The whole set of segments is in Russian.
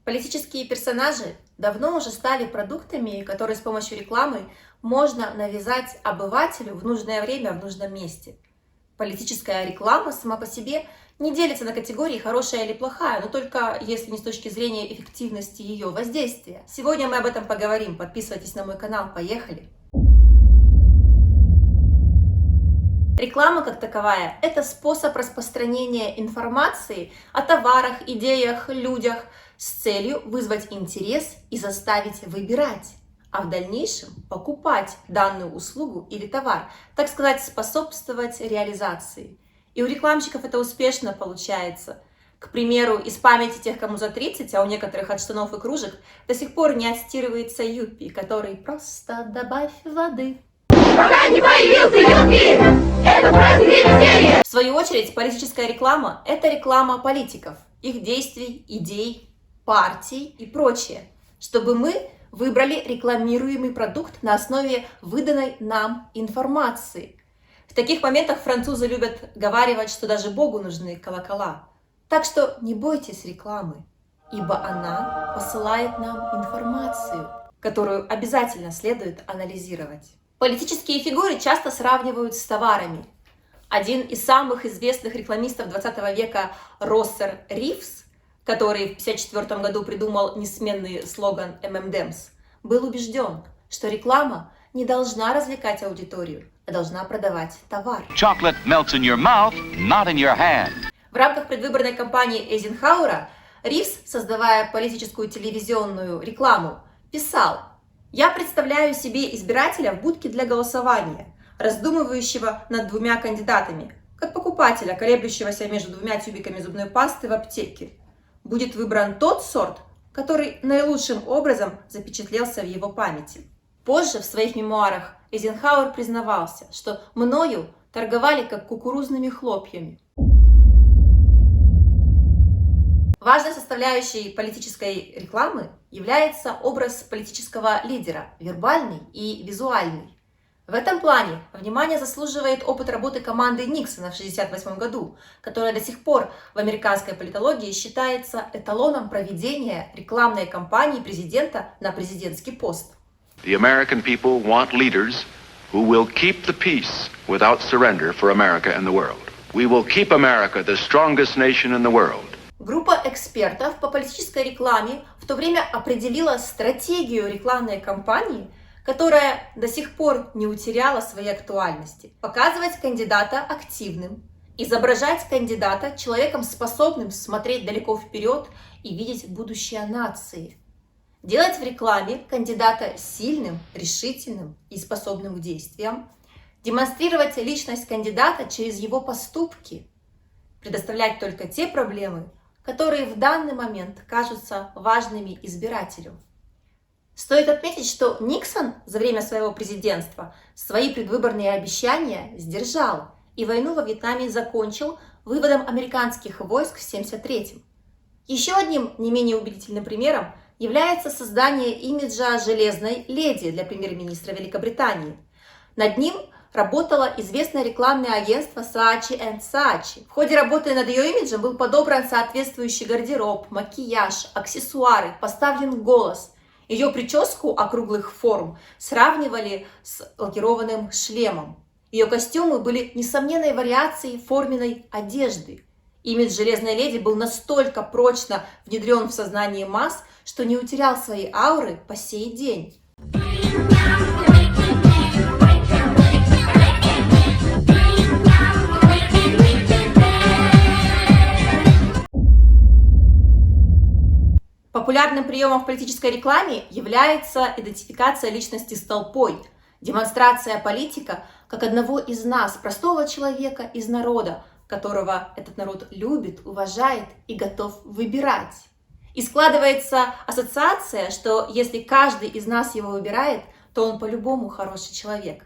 Политические персонажи давно уже стали продуктами, которые с помощью рекламы можно навязать обывателю в нужное время, в нужном месте. Политическая реклама сама по себе не делится на категории хорошая или плохая, но только если не с точки зрения эффективности ее воздействия. Сегодня мы об этом поговорим. Подписывайтесь на мой канал. Поехали! Реклама как таковая – это способ распространения информации о товарах, идеях, людях с целью вызвать интерес и заставить выбирать, а в дальнейшем покупать данную услугу или товар, так сказать, способствовать реализации. И у рекламщиков это успешно получается. К примеру, из памяти тех, кому за 30, а у некоторых от штанов и кружек, до сих пор не отстирывается юппи, который «просто добавь воды». Пока не появился юппи, это праздник веселья. В свою очередь, политическая реклама – это реклама политиков, их действий, идей, партий и прочее, чтобы мы выбрали рекламируемый продукт на основе выданной нам информации. В таких моментах французы любят говаривать, что даже Богу нужны колокола. Так что не бойтесь рекламы, ибо она посылает нам информацию, которую обязательно следует анализировать. Политические фигуры часто сравнивают с товарами. Один из самых известных рекламистов 20 века Россер Ривз, который в 1954 году придумал несменный слоган M&M's, был убежден, что реклама не должна развлекать аудиторию, а должна продавать товар. Chocolate melts in your mouth, not in your hand. В рамках предвыборной кампании Эйзенхауэра Ривз, создавая политическую телевизионную рекламу, писал: «Я представляю себе избирателя в будке для голосования, раздумывающего над двумя кандидатами, как покупателя, колеблющегося между двумя тюбиками зубной пасты в аптеке. Будет выбран тот сорт, который наилучшим образом запечатлелся в его памяти». Позже в своих мемуарах Эйзенхауэр признавался, что мною торговали как кукурузными хлопьями. Важной составляющей политической рекламы является образ политического лидера, вербальный и визуальный. В этом плане внимание заслуживает опыт работы команды Никсона в 1968 году, которая до сих пор в американской политологии считается эталоном проведения рекламной кампании президента на президентский пост. The American people want leaders who will keep the peace without surrender for America and the world. We will keep America the strongest nation in the world. Группа экспертов по политической рекламе в то время определила стратегию рекламной кампании, которая до сих пор не утеряла своей актуальности. Показывать кандидата активным, изображать кандидата человеком, способным смотреть далеко вперед и видеть будущее нации. Делать в рекламе кандидата сильным, решительным и способным к действиям. Демонстрировать личность кандидата через его поступки. Предоставлять только те проблемы, которые в данный момент кажутся важными избирателю. Стоит отметить, что Никсон за время своего президентства свои предвыборные обещания сдержал и войну во Вьетнаме закончил выводом американских войск в 1973-м. Еще одним не менее убедительным примером является создание имиджа «Железной леди» для премьер-министра Великобритании. Над ним работало известное рекламное агентство Saatchi & Saatchi. В ходе работы над ее имиджем был подобран соответствующий гардероб, макияж, аксессуары, поставлен голос. Ее прическу округлых форм сравнивали с лакированным шлемом. Ее костюмы были несомненной вариацией форменной одежды. Имидж «Железной леди» был настолько прочно внедрен в сознание масс, что не утерял своей ауры по сей день. Популярным приемом в политической рекламе является идентификация личности с толпой, демонстрация политика как одного из нас, простого человека из народа, которого этот народ любит, уважает и готов выбирать. И складывается ассоциация, что если каждый из нас его выбирает, то он по-любому хороший человек.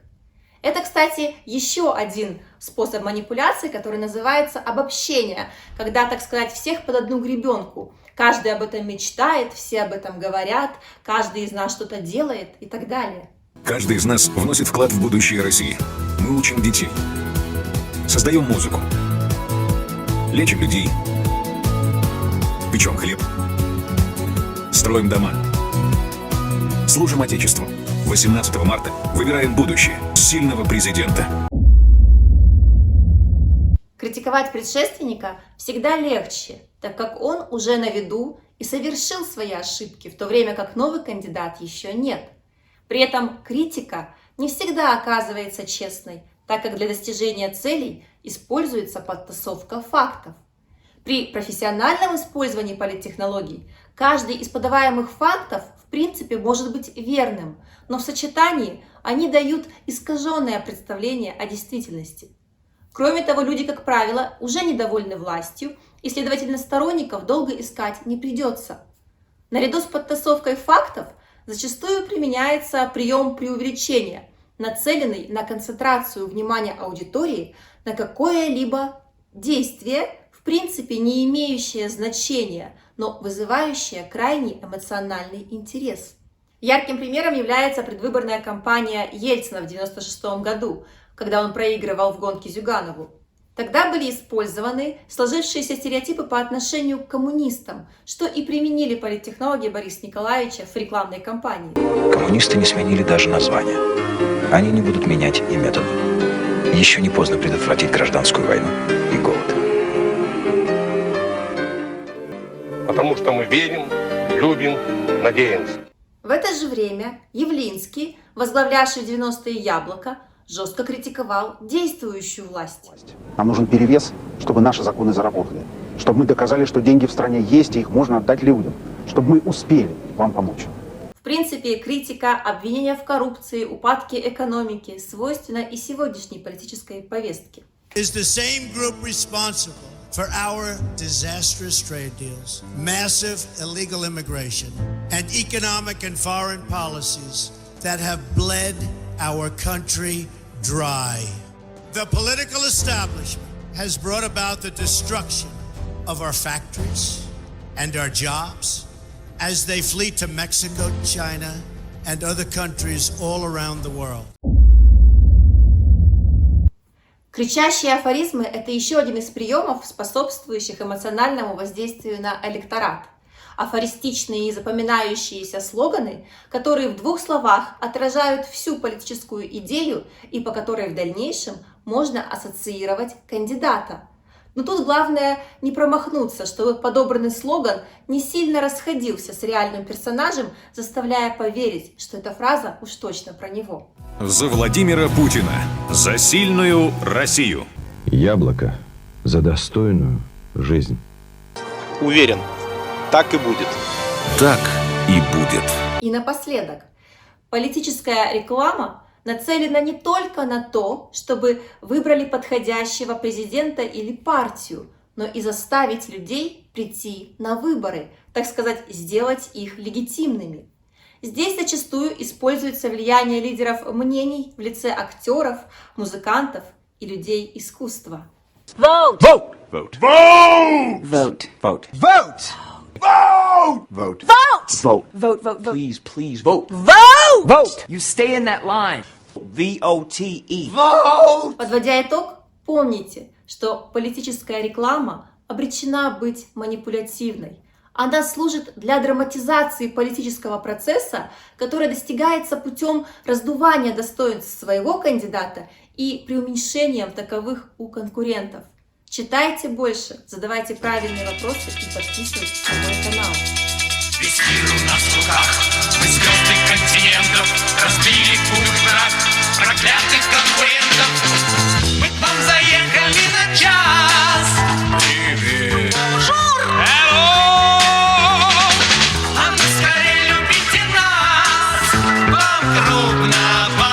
Это, кстати, еще один способ манипуляции, который называется обобщение, когда, так сказать, всех под одну гребенку. Каждый об этом мечтает, все об этом говорят, каждый из нас что-то делает и так далее. Каждый из нас вносит вклад в будущее России. Мы учим детей, создаем музыку, лечим людей, печем хлеб, Строим дома. Служим Отечеству. 18 марта выбираем будущее сильного президента. Критиковать предшественника всегда легче, так как он уже на виду и совершил свои ошибки, в то время как новый кандидат еще нет. При этом критика не всегда оказывается честной, так как для достижения целей используется подтасовка фактов. При профессиональном использовании политтехнологий каждый из подаваемых фактов в принципе может быть верным, но в сочетании они дают искаженное представление о действительности. Кроме того, люди, как правило, уже недовольны властью, и, следовательно, сторонников долго искать не придется. Наряду с подтасовкой фактов зачастую применяется прием преувеличения, нацеленный на концентрацию внимания аудитории на какое-либо действие, в принципе не имеющее значения, но вызывающее крайне эмоциональный интерес. Ярким примером является предвыборная кампания Ельцина в 1996 году, когда он проигрывал в гонке Зюганову. Тогда были использованы сложившиеся стереотипы по отношению к коммунистам, что и применили политтехнологи Бориса Николаевича в рекламной кампании. Коммунисты не сменили даже название. Они не будут менять и методы. Еще не поздно предотвратить гражданскую войну и голод. Потому что мы верим, любим, надеемся. В это же время Явлинский, возглавлявший в 90-е «Яблоко», жестко критиковал действующую власть. Нам нужен перевес, чтобы наши законы заработали. Чтобы мы доказали, что деньги в стране есть, и их можно отдать людям. Чтобы мы успели вам помочь. В принципе, критика, обвинения в коррупции, упадке экономики свойственна и сегодняшней политической повестке. Is the same group responsible for our disastrous trade deals, massive illegal immigration, and economic and foreign policies that have bled our country dry. The political establishment has brought about the destruction of our factories and our jobs as they flee to Mexico, China, and other countries all around the world. Кричащие афоризмы – это еще один из приемов, способствующих эмоциональному воздействию на электорат. Афористичные и запоминающиеся слоганы, которые в двух словах отражают всю политическую идею и по которой в дальнейшем можно ассоциировать кандидата. Но тут главное не промахнуться, чтобы подобранный слоган не сильно расходился с реальным персонажем, заставляя поверить, что эта фраза уж точно про него. За Владимира Путина. За сильную Россию. Яблоко за достойную жизнь. Уверен, так и будет. Так и будет. И напоследок, политическая реклама нацелена не только на то, чтобы выбрали подходящего президента или партию, но и заставить людей прийти на выборы, так сказать, сделать их легитимными. Здесь зачастую используется влияние лидеров мнений в лице актеров, музыкантов и людей искусства. Vote! Vote! Vote! Vote! Vote! Vote! Vote! Vote! Vote! Vote! Vote! Please, please vote. Vote! Vote! You stay in that line. V-O-T-E. Vote! Подводя итог, помните, что политическая реклама обречена быть манипулятивной. Она служит для драматизации политического процесса, который достигается путем раздувания достоинств своего кандидата и преуменьшением таковых у конкурентов. Читайте больше, задавайте правильные вопросы и подписывайтесь на мой канал. Весь мир у нас в руках, мы звезды континентов, разбили путь враг проклятых конкурентов. Мы к вам заехали на час. Привет. Hello. А ну скорее любите нас, вам трудно.